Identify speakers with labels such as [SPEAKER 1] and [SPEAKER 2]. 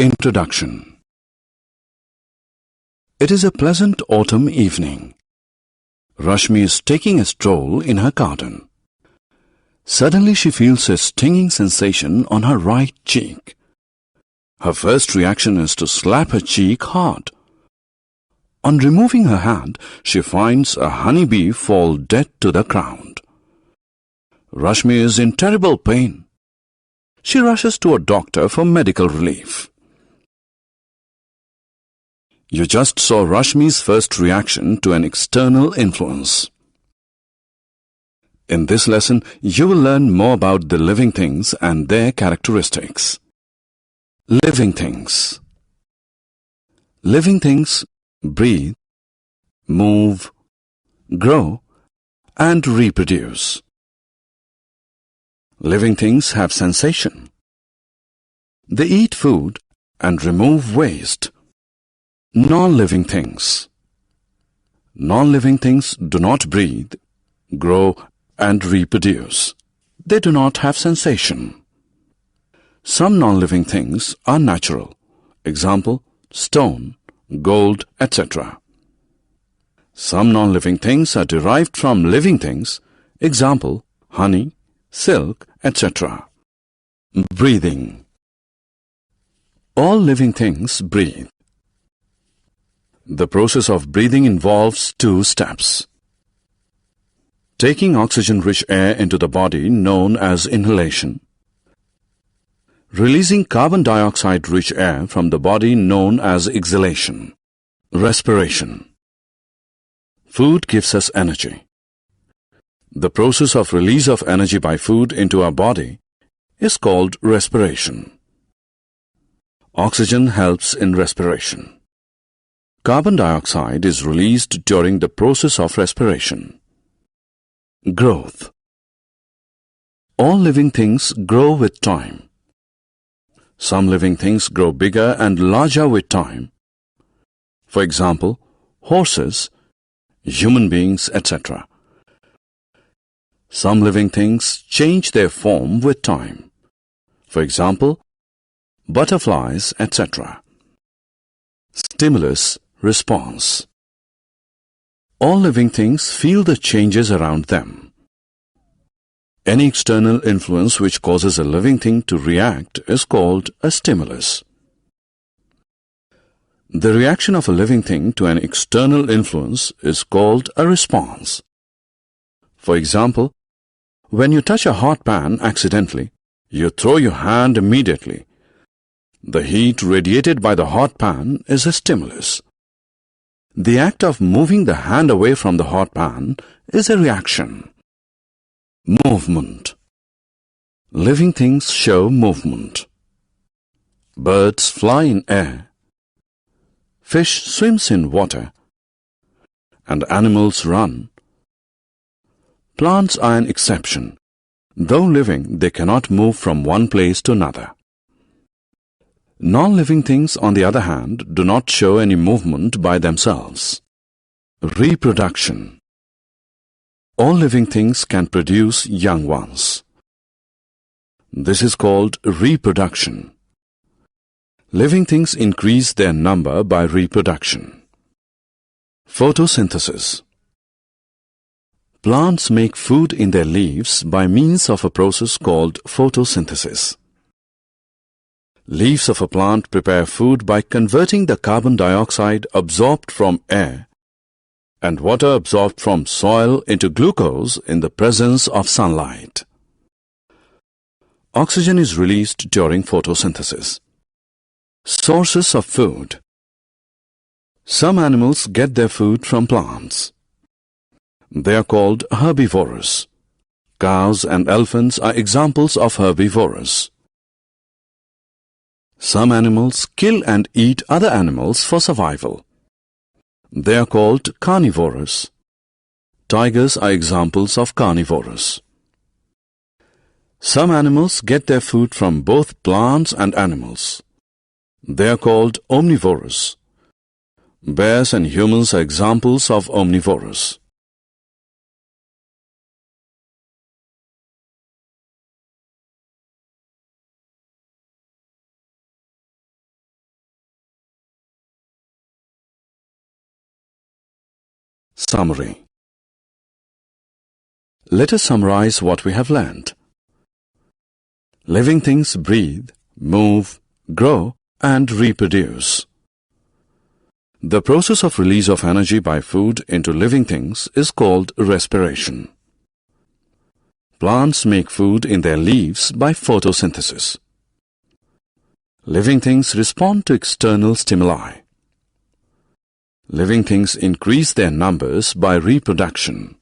[SPEAKER 1] Introduction. It is a pleasant autumn evening. Rashmi is taking a stroll in her garden. Suddenly she feels a stinging sensation on her right cheek. Her first reaction is to slap her cheek hard. On removing her hand, she finds a honeybee fall dead to the ground. Rashmi is in terrible pain. She rushes to a doctor for medical relief. You just saw Rashmi's first reaction to an external influence. In this lesson, you will learn more about the living things and their characteristics. Living things. Living things breathe, move, grow, and reproduce. Living things have sensation. They eat food and remove waste. Non-living things. Non-living things do not breathe, grow, and reproduce. They do not have sensation. Some non-living things are natural. Example, stone, gold, etc. Some non-living things are derived from living things. Example, honey, silk, etc. Breathing. All living things breathe. The process of breathing involves two steps. Taking oxygen-rich air into the body, known as inhalation. Releasing carbon dioxide-rich air from the body, known as exhalation. Respiration. Food gives us energy. The process of release of energy by food into our body is called respiration. Oxygen helps in respiration. Carbon dioxide is released during the process of respiration. Growth. All living things grow with time. Some living things grow bigger and larger with time. For example, horses, human beings, etc. Some living things change their form with time. For example, butterflies, etc. Stimulus, response. All living things feel the changes around them. Any external influence which causes a living thing to react is called a stimulus. The reaction of a living thing to an external influence is called a response. For example, when you touch a hot pan accidentally, you throw your hand immediately. The heat radiated by the hot pan is a stimulus. The act of moving the hand away from the hot pan is a reaction. Movement. Living things show movement. Birds fly in air. Fish swims in water. And animals run. Plants are an exception. Though living, they cannot move from one place to another. Non-living things, on the other hand, do not show any movement by themselves. Reproduction. All living things can produce young ones. This is called reproduction. Living things increase their number by reproduction. Photosynthesis. Plants make food in their leaves by means of a process called photosynthesis. Leaves of a plant prepare food by converting the carbon dioxide absorbed from air and water absorbed from soil into glucose in the presence of sunlight. Oxygen is released during photosynthesis. Sources of food. Some animals get their food from plants. They are called herbivorous. Cows and elephants are examples of herbivorous. Some animals kill and eat other animals for survival. They are called carnivorous. Tigers are examples of carnivorous. Some animals get their food from both plants and animals. They are called omnivorous. Bears and humans are examples of omnivorous. Summary. Let us summarize what we have learned. Living things breathe, move, grow, and reproduce. The process of release of energy by food into living things is called respiration. Plants make food in their leaves by photosynthesis. Living things respond to external stimuli. Living things increase their numbers by reproduction.